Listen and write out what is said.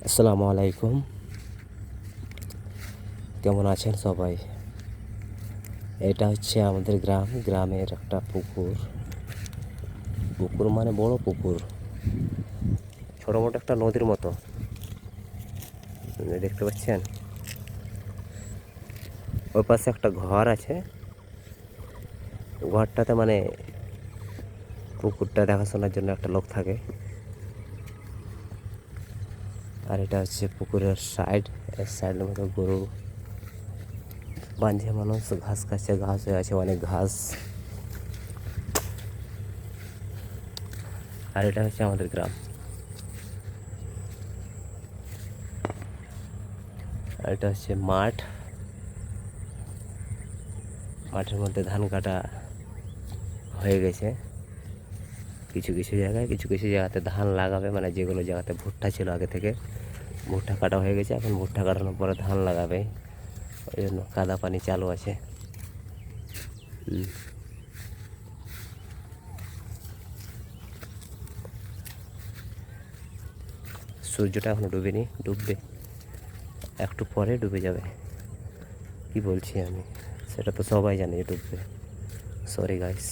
আসসালামু আলাইকুম। কেমন আছেন সবাই? এটা হচ্ছে আমাদের গ্রামের একটা পুকুর। পুকুর মানে বড় পুকুর, ছোটো মোটো একটা নদীর মতো। দেখতে পাচ্ছেন, ওই পাশে একটা ঘর আছে। ঘরটাতে মানে পুকুরটা দেখাশোনার জন্য একটা লোক থাকে। আর এটা হচ্ছে পুকুরের সাইডের মতো গরু বাঁধে, মানুষ ঘাস খাচ্ছে, ঘাস হয়ে আছে অনেক ঘাস। আর এটা হচ্ছে আমাদের গ্রাম। আর এটা হচ্ছে মাঠের মধ্যে ধান কাটা হয়ে গেছে। কিছু কিছু জায়গাতে ধান লাগাবে, মানে যেগুলো জায়গাতে ভুট্টা ছিল আগে থেকে, ভুট্টা কাটা হয়ে গেছে। এখন ভুট্টা কাটানোর পরে ধান লাগাবে, ওই জন্য কাদা পানি চালু আছে। সূর্যটা এখনো ডুবেনি, ডুববে একটু পরে, ডুবে যাবে। কি বলছি আমি, সেটা তো সবাই জানে যে ডুববে। Sorry guys.